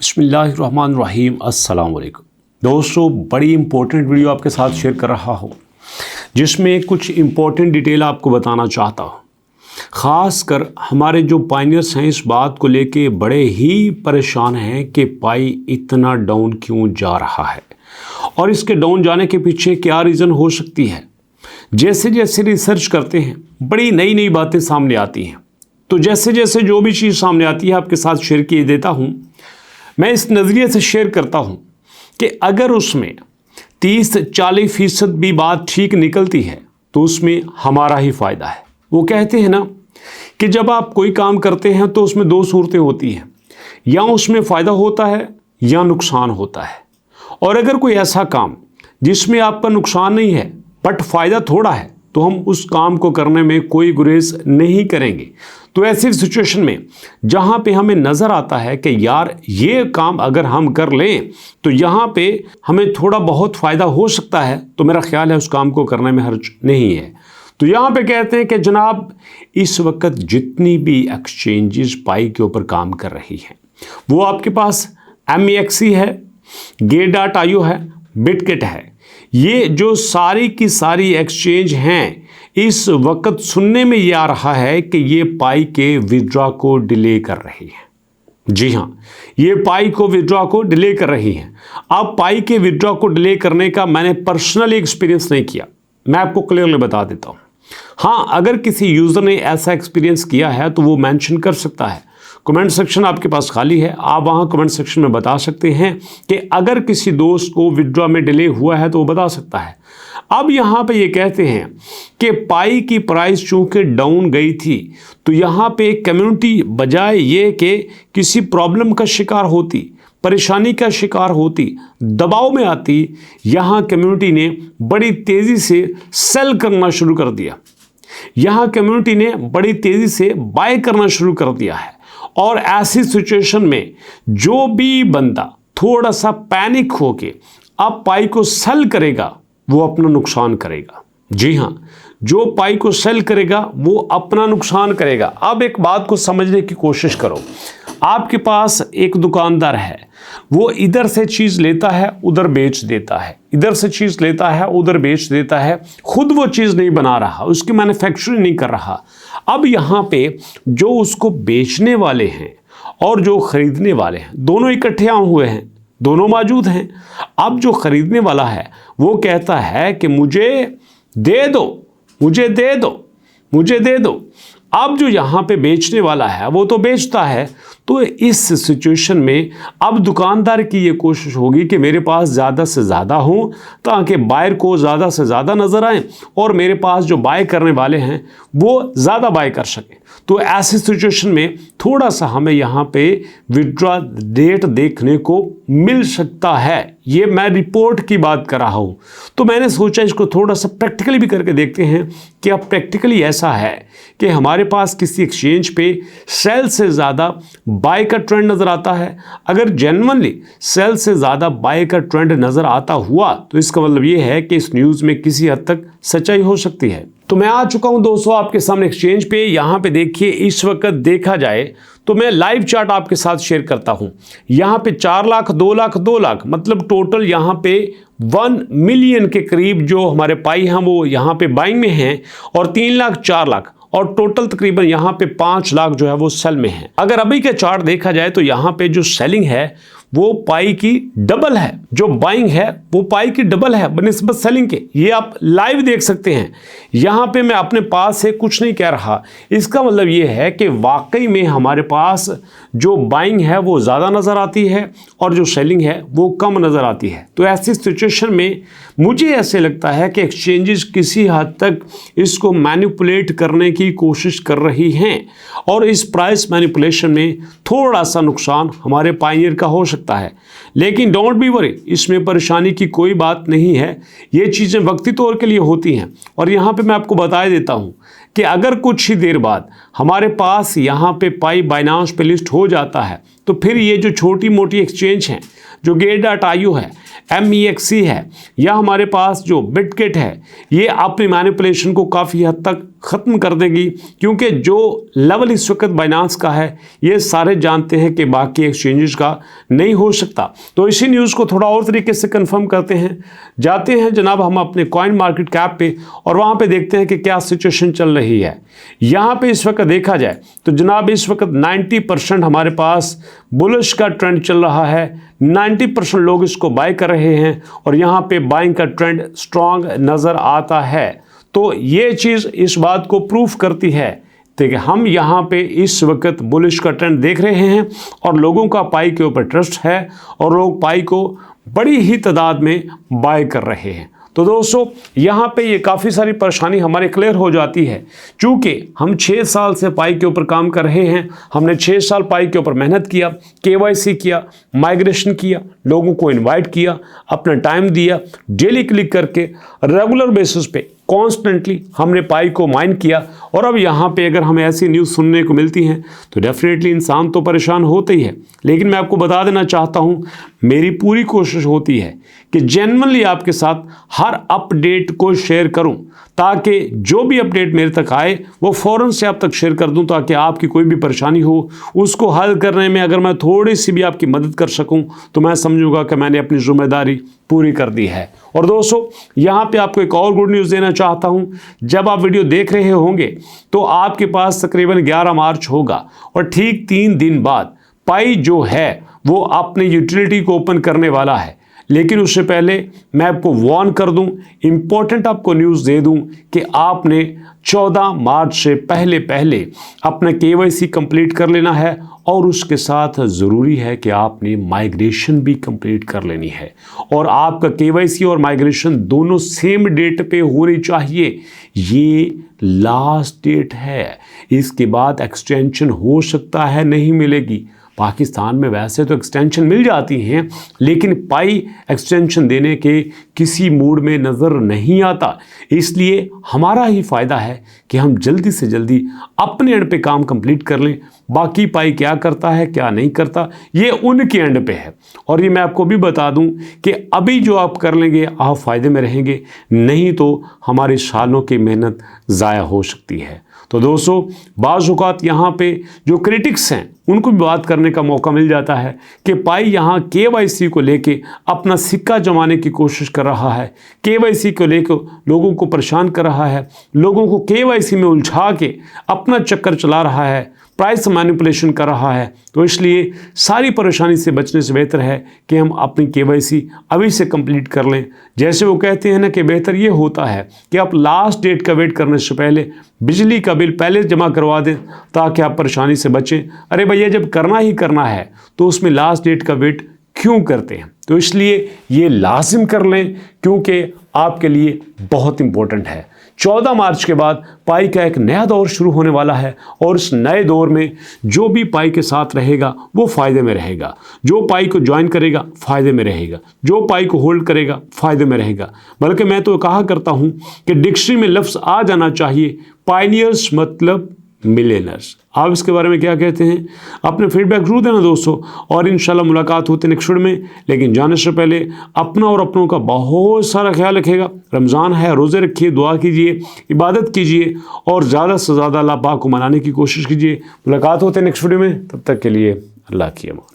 बिस्मिल्लाहिर्रहमानिर्रहीम। अस्सलाम वालेकुम दोस्तों, बड़ी इंपॉर्टेंट वीडियो आपके साथ शेयर कर रहा हूँ जिसमें कुछ इंपॉर्टेंट डिटेल आपको बताना चाहता हूँ। ख़ास कर हमारे जो पायनियर्स हैं इस बात को लेके बड़े ही परेशान हैं कि पाई इतना डाउन क्यों जा रहा है और इसके डाउन जाने के पीछे क्या रीज़न हो सकती है। जैसे जैसे रिसर्च करते हैं बड़ी नई नई बातें सामने आती हैं, तो जैसे जैसे जो भी चीज़ सामने आती है आपके साथ शेयर किए देता हूँ। मैं इस नज़रिए से शेयर करता हूँ कि अगर उसमें 30-40% भी बात ठीक निकलती है तो उसमें हमारा ही फ़ायदा है। वो कहते हैं ना कि जब आप कोई काम करते हैं तो उसमें दो सूरतें होती हैं, या उसमें फ़ायदा होता है या नुकसान होता है। और अगर कोई ऐसा काम जिसमें आपका नुकसान नहीं है बट फ़ायदा थोड़ा है तो हम उस काम को करने में कोई गुरेज नहीं करेंगे। तो ऐसी सिचुएशन में जहाँ पे हमें नज़र आता है कि यार ये काम अगर हम कर लें तो यहाँ पे हमें थोड़ा बहुत फ़ायदा हो सकता है, तो मेरा ख्याल है उस काम को करने में हर्ज नहीं है। तो यहाँ पे कहते हैं कि जनाब इस वक्त जितनी भी एक्सचेंजेस पाई के ऊपर काम कर रही हैं वो आपके पास MEXC है, Gate.io है, Bitget है। ये जो सारी की सारी एक्सचेंज हैं इस वक्त सुनने में ये आ रहा है कि ये पाई के विड्रॉ को डिले कर रही है। जी हाँ, ये पाई को विड्रॉ को डिले कर रही हैं। अब पाई के विड्रॉ को डिले करने का मैंने पर्सनली एक्सपीरियंस नहीं किया, मैं आपको क्लियरली बता देता हूँ। हाँ, अगर किसी यूज़र ने ऐसा एक्सपीरियंस किया है तो वो मेंशन कर सकता है। कमेंट सेक्शन आपके पास खाली है, आप वहाँ कमेंट सेक्शन में बता सकते हैं कि अगर किसी दोस्त को विड्रॉ में डिले हुआ है तो वो बता सकता है। अब यहाँ पे ये कहते हैं कि पाई की प्राइस चूँकि डाउन गई थी तो यहाँ पे कम्युनिटी बजाय ये कि किसी प्रॉब्लम का शिकार होती, परेशानी का शिकार होती, दबाव में आती, यहाँ कम्युनिटी ने बड़ी तेज़ी से सेल करना शुरू कर दिया। यहाँ कम्युनिटी ने बड़ी तेज़ी से बाय करना शुरू कर दिया है। और ऐसी सिचुएशन में जो भी बंदा थोड़ा सा पैनिक होके अब पाई को सेल करेगा वो अपना नुकसान करेगा। जी हाँ, जो पाई को सेल करेगा वो अपना नुकसान करेगा। अब एक बात को समझने की कोशिश करो, आपके पास एक दुकानदार है, वो इधर से चीज़ लेता है उधर बेच देता है, इधर से चीज़ लेता है उधर बेच देता है, खुद वो चीज़ नहीं बना रहा, उसकी मैन्युफैक्चरिंग नहीं कर रहा। अब यहाँ पे जो उसको बेचने वाले हैं और जो ख़रीदने वाले हैं दोनों इकट्ठे आए हुए हैं, दोनों मौजूद हैं। अब जो ख़रीदने वाला है वो कहता है कि मुझे दे दो, मुझे दे दो, मुझे दे दो। अब जो यहाँ पे बेचने वाला है वो तो बेचता है। तो इस सिचुएशन में अब दुकानदार की ये कोशिश होगी कि मेरे पास ज़्यादा से ज़्यादा हो ताकि बायर को ज़्यादा से ज़्यादा नज़र आए और मेरे पास जो बाय करने वाले हैं वो ज़्यादा बाय कर सकें। तो ऐसी सिचुएशन में थोड़ा सा हमें यहाँ पे विड्रॉ डेट देखने को मिल सकता है। ये मैं रिपोर्ट की बात कर रहा हूँ, तो मैंने सोचा इसको थोड़ा सा प्रैक्टिकली भी करके देखते हैं कि अब प्रैक्टिकली ऐसा है कि हमारे पास किसी एक्सचेंज पे सेल से ज़्यादा बाय का ट्रेंड नज़र आता है। अगर जेन्युइनली सेल से ज़्यादा बाय का ट्रेंड नज़र आता हुआ तो इसका मतलब ये है कि इस न्यूज़ में किसी हद तक सच्चाई हो सकती है। तो मैं आ चुका हूं दोस्तों आपके सामने एक्सचेंज पे। यहाँ पे देखिए इस वक्त देखा जाए तो मैं लाइव चार्ट आपके साथ शेयर करता हूं। यहाँ पे 4 लाख 2 लाख 2 लाख मतलब टोटल यहाँ पे 1 मिलियन के करीब जो हमारे पाई हैं वो यहाँ पे बाइंग में हैं और 3 लाख 4 लाख और टोटल तकरीबन यहाँ पे 5 लाख जो है वो सेल में है। अगर अभी का चार्ट देखा जाए तो यहाँ पे जो सेलिंग है वो पाई की डबल है, जो बाइंग है वो पाई की डबल है बनिस्बत सेलिंग के। ये आप लाइव देख सकते हैं। यहाँ पे मैं अपने पास से कुछ नहीं कह रहा, इसका मतलब ये है कि वाकई में हमारे पास जो बाइंग है वो ज़्यादा नज़र आती है और जो सेलिंग है वो कम नज़र आती है। तो ऐसी सिचुएशन में मुझे ऐसे लगता है कि एक्सचेंजेस किसी हद तक इसको मैनिपुलेट करने की कोशिश कर रही हैं और इस प्राइस मैनिपुलेशन में थोड़ा सा नुकसान हमारे पायनियर का हो सकता है। लेकिन डोंट बी वरी, इसमें परेशानी की कोई बात नहीं है। ये चीज़ें वक्ती तौर के लिए होती हैं और यहाँ पे मैं आपको बता देता हूँ कि अगर कुछ ही देर बाद हमारे पास यहाँ पे पाई बाइनांस पे लिस्ट हो जाता है तो फिर ये जो छोटी मोटी एक्सचेंज हैं, जो Gate.io है, MEXC है या हमारे पास जो Bitget है, ये अपनी मैनिपुलेशन को काफ़ी हद तक ख़त्म कर देगी, क्योंकि जो लेवल इस वक्त बाइनांस का है ये सारे जानते हैं कि बाकी एक्सचेंजेस का नहीं हो सकता। तो इसी न्यूज़ को थोड़ा और तरीके से कंफर्म करते हैं, जाते हैं जनाब हम अपने कॉइन मार्केट कैप पे और वहाँ पे देखते हैं कि क्या सिचुएशन चल रही है। यहाँ पे इस वक्त देखा जाए तो जनाब इस वक्त 90% हमारे पास बुलिश का ट्रेंड चल रहा है, 90% लोग इसको बाय कर रहे हैं और यहाँ पे बाइंग का ट्रेंड स्ट्रांग नज़र आता है। तो ये चीज़ इस बात को प्रूफ करती है कि हम यहाँ पे इस वक्त बुलिश का ट्रेंड देख रहे हैं और लोगों का पाई के ऊपर ट्रस्ट है और लोग पाई को बड़ी ही तादाद में बाय कर रहे हैं। तो दोस्तों यहाँ पे ये काफ़ी सारी परेशानी हमारे क्लियर हो जाती है, चूँकि हम 6 साल से पाई के ऊपर काम कर रहे हैं। हमने 6 साल पाई के ऊपर मेहनत किया, KYC किया, माइग्रेशन किया, लोगों को इनवाइट किया, अपना टाइम दिया, डेली क्लिक करके रेगुलर बेसिस पे कॉन्स्टेंटली हमने पाई को माइन किया। और अब यहाँ पे अगर हमें ऐसी न्यूज़ सुनने को मिलती हैं तो डेफिनेटली इंसान तो परेशान होता ही है। लेकिन मैं आपको बता देना चाहता हूँ, मेरी पूरी कोशिश होती है कि जेन्युइनली आपके साथ हर अपडेट को शेयर करूं, ताकि जो भी अपडेट मेरे तक आए वो फ़ौरन से आप तक शेयर कर दूं, ताकि आपकी कोई भी परेशानी हो उसको हल करने में अगर मैं थोड़ी सी भी आपकी मदद कर सकूं तो मैं समझूंगा कि मैंने अपनी जिम्मेदारी पूरी कर दी है। और दोस्तों यहाँ पे आपको एक और गुड न्यूज़ देना चाहता हूँ, जब आप वीडियो देख रहे होंगे तो आपके पास तकरीबन 11 मार्च होगा और ठीक 3 दिन बाद पाई जो है वो अपनी यूटिलिटी को ओपन करने वाला है। लेकिन उससे पहले मैं आपको वार्न कर दूं, इंपॉर्टेंट आपको न्यूज़ दे दूं कि आपने 14 मार्च से पहले पहले अपना KYC कंप्लीट कर लेना है और उसके साथ ज़रूरी है कि आपने माइग्रेशन भी कंप्लीट कर लेनी है। और आपका KYC और माइग्रेशन दोनों सेम डेट पे होनी चाहिए। ये लास्ट डेट है, इसके बाद एक्सटेंशन हो सकता है नहीं मिलेगी। पाकिस्तान में वैसे तो एक्सटेंशन मिल जाती हैं, लेकिन पाई एक्सटेंशन देने के किसी मूड में नज़र नहीं आता। इसलिए हमारा ही फ़ायदा है कि हम जल्दी से जल्दी अपने एंड पे काम कंप्लीट कर लें। बाकी पाई क्या करता है क्या नहीं करता ये उनके एंड पे है। और ये मैं आपको भी बता दूं कि अभी जो आप कर लेंगे आप फ़ायदे में रहेंगे, नहीं तो हमारे सालों की मेहनत ज़ाया हो सकती है। तो दोस्तों बाज़ औक़ात यहाँ पे जो क्रिटिक्स हैं उनको भी बात करने का मौका मिल जाता है कि पाई यहाँ KYC को लेके अपना सिक्का जमाने की कोशिश कर रहा है, KYC को लेकर लोगों को परेशान कर रहा है, लोगों को KYC में उलझा के अपना चक्कर चला रहा है, प्राइस मैनिपुलेशन कर रहा है। तो इसलिए सारी परेशानी से बचने से बेहतर है कि हम अपनी KYC अभी से कंप्लीट कर लें। जैसे वो कहते हैं ना कि बेहतर ये होता है कि आप लास्ट डेट का वेट करने से पहले बिजली का बिल पहले जमा करवा दें ताकि आप परेशानी से बचें। अरे भैया जब करना ही करना है तो उसमें लास्ट डेट का वेट क्यों करते हैं? तो इसलिए ये लाजिम कर लें क्योंकि आपके लिए बहुत इंपॉर्टेंट है। 14 मार्च के बाद पाई का एक नया दौर शुरू होने वाला है और इस नए दौर में जो भी पाई के साथ रहेगा वो फ़ायदे में रहेगा, जो पाई को ज्वाइन करेगा फ़ायदे में रहेगा, जो पाई को होल्ड करेगा फ़ायदे में रहेगा। बल्कि मैं तो कहा करता हूँ कि डिक्शनरी में लफ्ज़ आ जाना चाहिए पायनियर्स मतलब मिलियनर्स। आप इसके बारे में क्या कहते हैं? अपने फीडबैक जरूर देना दोस्तों, और इंशाल्लाह मुलाकात होती है नेक्स्ट वीडियो में। लेकिन जाने से पहले अपना और अपनों का बहुत सारा ख्याल रखिएगा। रमज़ान है, रोज़े रखिए, दुआ कीजिए, इबादत कीजिए और ज़्यादा से ज़्यादा अल्लाह पाक को मनाने की कोशिश कीजिए। मुलाकात होती है नेक्स्ट वीडियो में, तब तक के लिए अल्लाह की अमान।